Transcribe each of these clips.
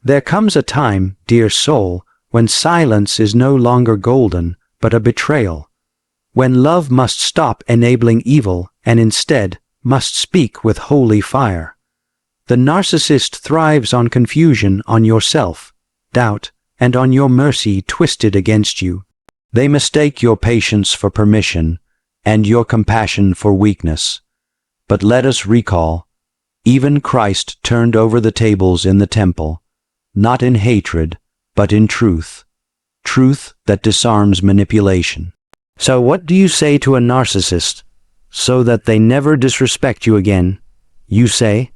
There comes a time, dear soul, when silence is no longer golden, but a betrayal. When love must stop enabling evil and instead must speak with holy fire. The narcissist thrives on confusion on yourself, doubt, and on your mercy twisted against you. They mistake your patience for permission and your compassion for weakness. But let us recall, even Christ turned over the tables in the temple, not in hatred, but in truth. Truth that disarms manipulation. So what do you say to a narcissist so that they never disrespect you again? You say,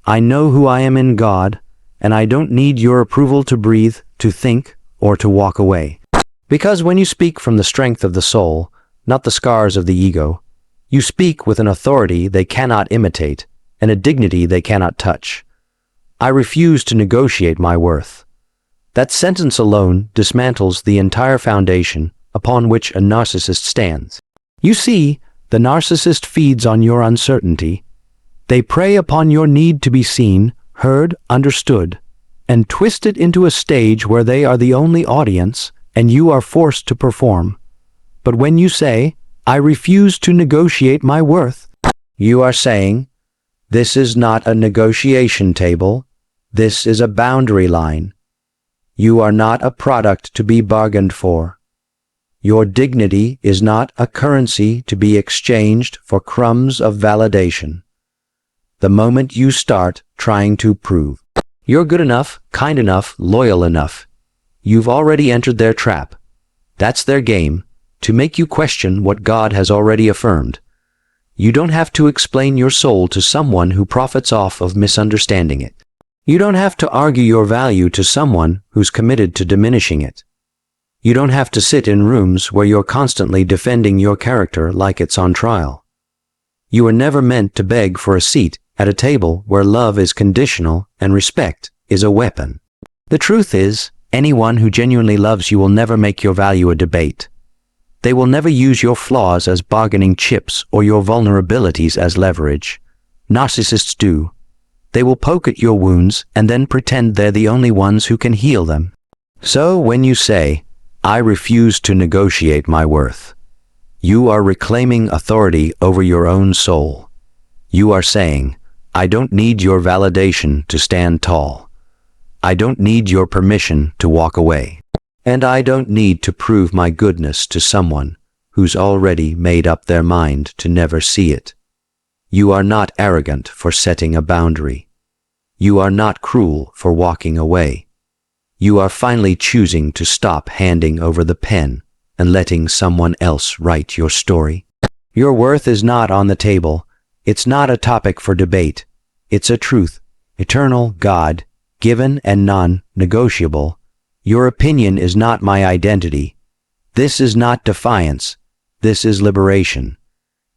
I know who I am in God, and I don't need your approval to breathe, to think, or to walk away. Because when you speak from the strength of the soul, not the scars of the ego, you speak with an authority they cannot imitate and a dignity they cannot touch. I refuse to negotiate my worth. That sentence alone dismantles the entire foundation upon which a narcissist stands. You see, the narcissist feeds on your uncertainty. They prey upon your need to be seen, heard, understood, and twist it into a stage where they are the only audience and you are forced to perform. But when you say, I refuse to negotiate my worth, you are saying, this is not a negotiation table, this is a boundary line. You are not a product to be bargained for. Your dignity is not a currency to be exchanged for crumbs of validation. The moment you start trying to prove you're good enough, kind enough, loyal enough, you've already entered their trap. That's their game, to make you question what God has already affirmed. You don't have to explain your soul to someone who profits off of misunderstanding it. You don't have to argue your value to someone who's committed to diminishing it. You don't have to sit in rooms where you're constantly defending your character like it's on trial. You were never meant to beg for a seat at a table where love is conditional and respect is a weapon. The truth is, anyone who genuinely loves you will never make your value a debate. They will never use your flaws as bargaining chips or your vulnerabilities as leverage. Narcissists do. They will poke at your wounds and then pretend they're the only ones who can heal them. So when you say, I refuse to negotiate my worth, you are reclaiming authority over your own soul. You are saying, I don't need your validation to stand tall. I don't need your permission to walk away. And I don't need to prove my goodness to someone who's already made up their mind to never see it. You are not arrogant for setting a boundary. You are not cruel for walking away. You are finally choosing to stop handing over the pen and letting someone else write your story. Your worth is not on the table. It's not a topic for debate. It's a truth, eternal, God, given and non-negotiable. Your opinion is not my identity. This is not defiance. This is liberation.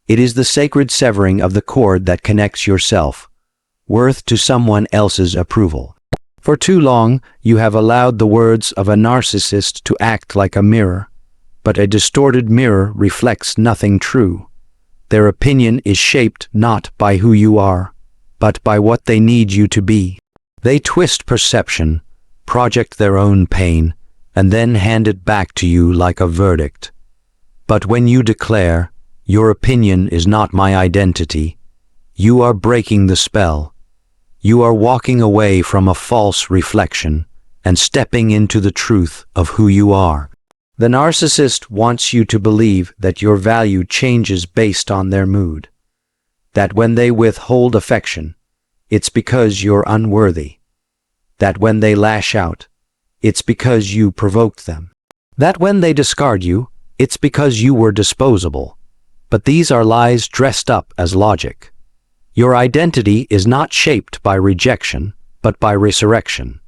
It is the sacred severing of the cord that connects yourself, worth to someone else's approval. For too long, you have allowed the words of a narcissist to act like a mirror, but a distorted mirror reflects nothing true. Their opinion is shaped not by who you are, but by what they need you to be. They twist perception, project their own pain, and then hand it back to you like a verdict. But when you declare, your opinion is not my identity, you are breaking the spell. You are walking away from a false reflection and stepping into the truth of who you are. The narcissist wants you to believe that your value changes based on their mood. That when they withhold affection, it's because you're unworthy. That when they lash out, it's because you provoked them. That when they discard you, it's because you were disposable. But these are lies dressed up as logic. Your identity is not shaped by rejection, but by resurrection.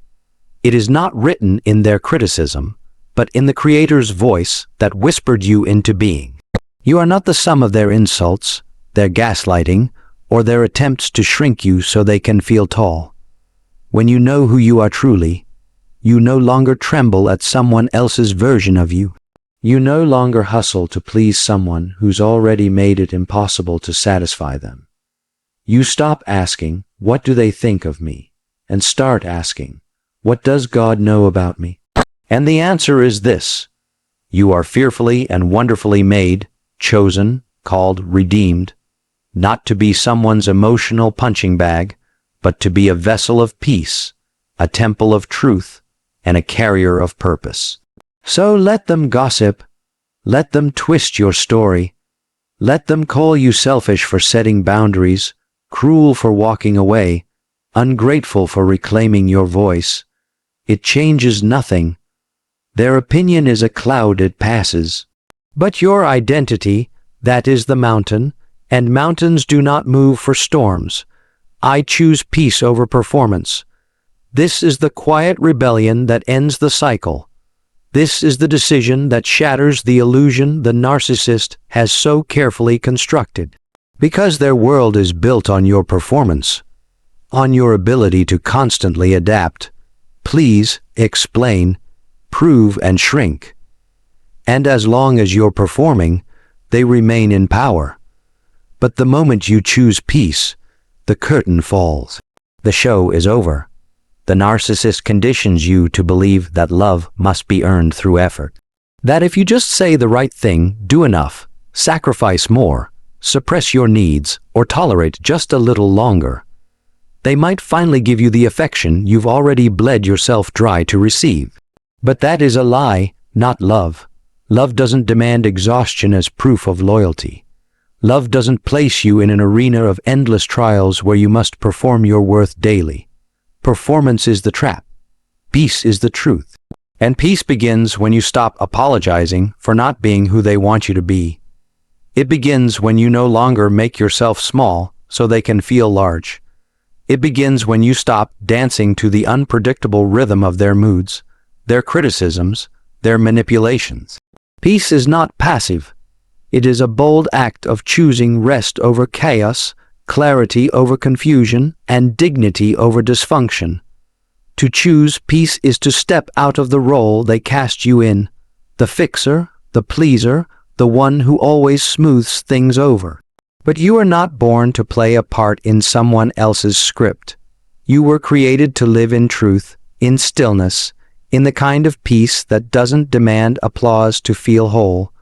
It is not written in their criticism, but in the Creator's voice that whispered you into being. You are not the sum of their insults, their gaslighting, or their attempts to shrink you so they can feel tall. When you know who you are truly, you no longer tremble at someone else's version of you. You no longer hustle to please someone who's already made it impossible to satisfy them. You stop asking, what do they think of me? And start asking, What does God know about me? And the answer is this: you are fearfully and wonderfully made, chosen, called, redeemed, not to be someone's emotional punching bag, but to be a vessel of peace, a temple of truth, and a carrier of purpose. So let them gossip, let them twist your story, let them call you selfish for setting boundaries, cruel for walking away, ungrateful for reclaiming your voice. It changes nothing. Their opinion is a cloud it passes. But your identity, that is the mountain, and mountains do not move for storms. I choose peace over performance. This is the quiet rebellion that ends the cycle. This is the decision that shatters the illusion the narcissist has so carefully constructed. Because their world is built on your performance, on your ability to constantly adapt, please, explain, prove, and shrink. And as long as you're performing, they remain in power. But the moment you choose peace, the curtain falls. The show is over. The narcissist conditions you to believe that love must be earned through effort. That if you just say the right thing, do enough, sacrifice more, suppress your needs, or tolerate just a little longer, they might finally give you the affection you've already bled yourself dry to receive. But that is a lie, not love. Love doesn't demand exhaustion as proof of loyalty. Love doesn't place you in an arena of endless trials where you must perform your worth daily. Performance is the trap. Peace is the truth. And peace begins when you stop apologizing for not being who they want you to be. It begins when you no longer make yourself small so they can feel large. It begins when you stop dancing to the unpredictable rhythm of their moods, their criticisms, their manipulations. Peace is not passive. It is a bold act of choosing rest over chaos, clarity over confusion, and dignity over dysfunction. To choose peace is to step out of the role they cast you in, the fixer, the pleaser, the one who always smooths things over. But you are not born to play a part in someone else's script. You were created to live in truth, in stillness, in the kind of peace that doesn't demand applause to feel whole.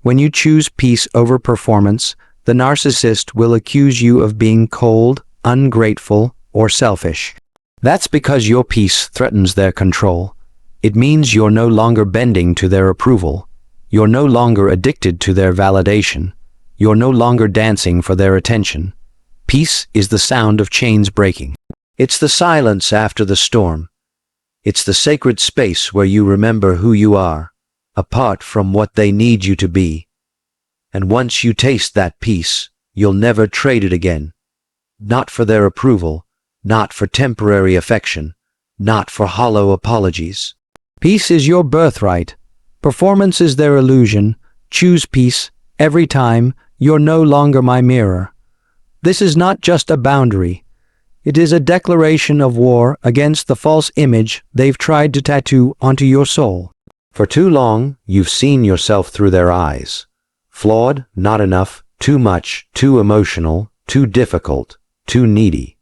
When you choose peace over performance, the narcissist will accuse you of being cold, ungrateful, or selfish. That's because your peace threatens their control. It means you're no longer bending to their approval. You're no longer addicted to their validation. You're no longer dancing for their attention. Peace is the sound of chains breaking. It's the silence after the storm. It's the sacred space where you remember who you are, apart from what they need you to be. And once you taste that peace, you'll never trade it again. Not for their approval, not for temporary affection, not for hollow apologies. Peace is your birthright. Performance is their illusion. Choose peace every time. You're no longer my mirror. This is not just a boundary. It is a declaration of war against the false image they've tried to tattoo onto your soul. For too long, you've seen yourself through their eyes. Flawed, not enough, too much, too emotional, too difficult, too needy.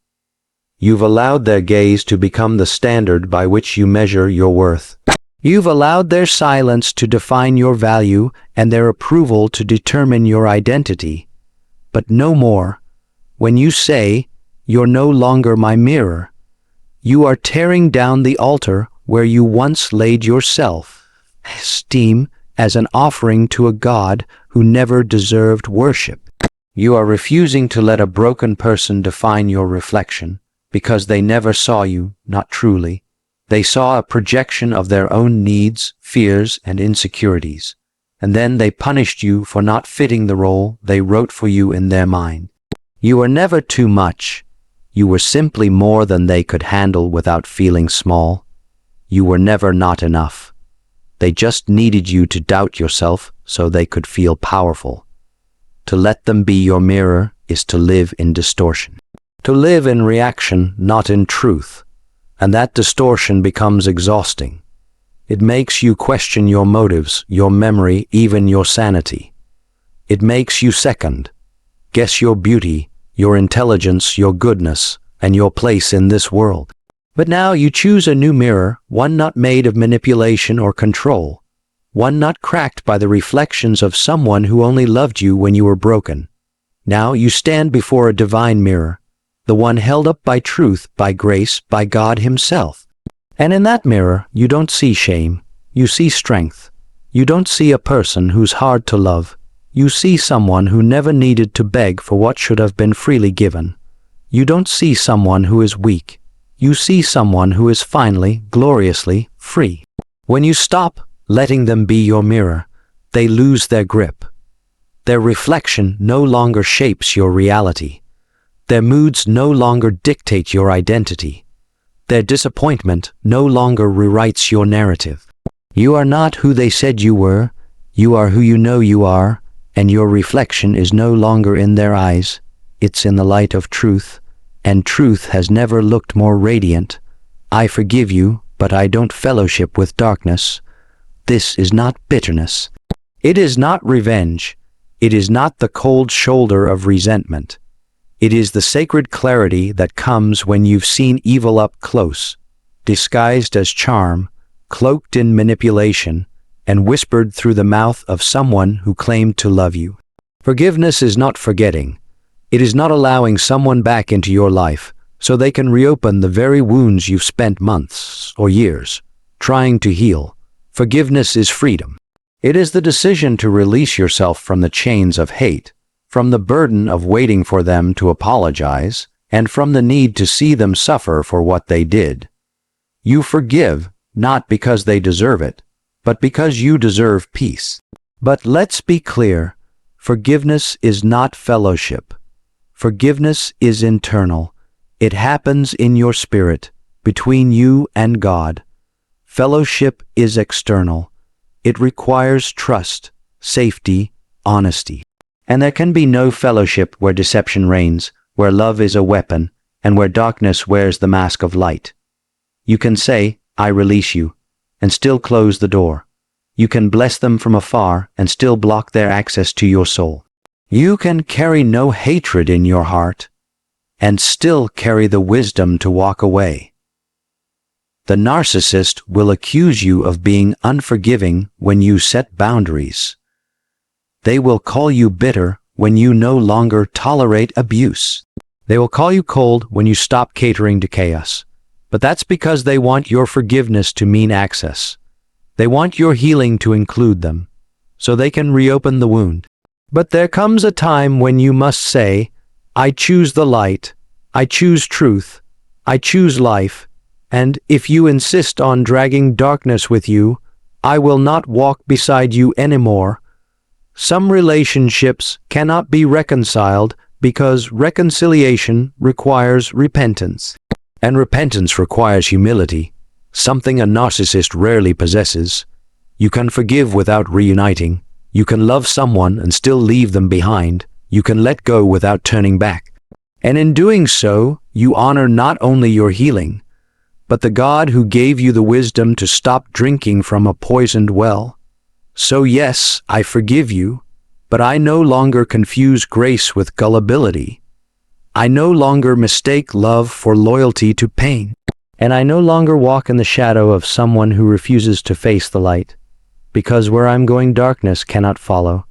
You've allowed their gaze to become the standard by which you measure your worth. You've allowed their silence to define your value and their approval to determine your identity. But no more. When you say, "You're no longer my mirror," you are tearing down the altar where you once laid your self-esteem as an offering to a God who never deserved worship. You are refusing to let a broken person define your reflection because they never saw you, not truly. They saw a projection of their own needs, fears, and insecurities, and then they punished you for not fitting the role they wrote for you in their mind. You were never too much. You were simply more than they could handle without feeling small. You were never not enough. They just needed you to doubt yourself so they could feel powerful. To let them be your mirror is to live in distortion. To live in reaction, not in truth. And that distortion becomes exhausting. It makes you question your motives, your memory, even your sanity. It makes you second, guess your beauty, your intelligence, your goodness, and your place in this world. But now you choose a new mirror, one not made of manipulation or control, one not cracked by the reflections of someone who only loved you when you were broken. Now you stand before a divine mirror, the one held up by truth, by grace, by God Himself. And in that mirror, you don't see shame, you see strength. You don't see a person who's hard to love. You see someone who never needed to beg for what should have been freely given. You don't see someone who is weak. You see someone who is finally, gloriously free. When you stop letting them be your mirror, they lose their grip. Their reflection no longer shapes your reality. Their moods no longer dictate your identity. Their disappointment no longer rewrites your narrative. You are not who they said you were. You are who you know you are, and your reflection is no longer in their eyes. It's in the light of truth, and truth has never looked more radiant. I forgive you, but I don't fellowship with darkness. This is not bitterness. It is not revenge. It is not the cold shoulder of resentment. It is the sacred clarity that comes when you've seen evil up close, disguised as charm, cloaked in manipulation, and whispered through the mouth of someone who claimed to love you. Forgiveness is not forgetting. It is not allowing someone back into your life so they can reopen the very wounds you've spent months or years trying to heal. Forgiveness is freedom. It is the decision to release yourself from the chains of hate, from the burden of waiting for them to apologize, and from the need to see them suffer for what they did. You forgive, not because they deserve it, but because you deserve peace. But let's be clear, forgiveness is not fellowship. Forgiveness is internal. It happens in your spirit, between you and God. Fellowship is external. It requires trust, safety, honesty. And there can be no fellowship where deception reigns, where love is a weapon, and where darkness wears the mask of light. You can say, I release you, and still close the door. You can bless them from afar and still block their access to your soul. You can carry no hatred in your heart and still carry the wisdom to walk away. The narcissist will accuse you of being unforgiving when you set boundaries. They will call you bitter when you no longer tolerate abuse. They will call you cold when you stop catering to chaos. But that's because they want your forgiveness to mean access. They want your healing to include them, so they can reopen the wound. But there comes a time when you must say, I choose the light, I choose truth, I choose life, and if you insist on dragging darkness with you, I will not walk beside you anymore. Some relationships cannot be reconciled because reconciliation requires repentance. And repentance requires humility, something a narcissist rarely possesses. You can forgive without reuniting. You can love someone and still leave them behind. You can let go without turning back. And in doing so, you honor not only your healing, but the God who gave you the wisdom to stop drinking from a poisoned well. So yes, I forgive you, but I no longer confuse grace with gullibility. I no longer mistake love for loyalty to pain. And I no longer walk in the shadow of someone who refuses to face the light, because where I'm going darkness cannot follow.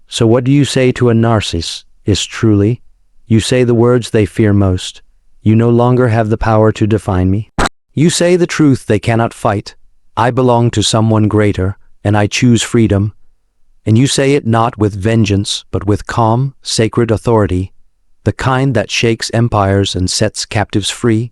So what do you say to a narcissist is truly? You say the words they fear most. You no longer have the power to define me. You say the truth they cannot fight. I belong to someone greater, and I choose freedom. And you say it not with vengeance, but with calm, sacred authority, the kind that shakes empires and sets captives free.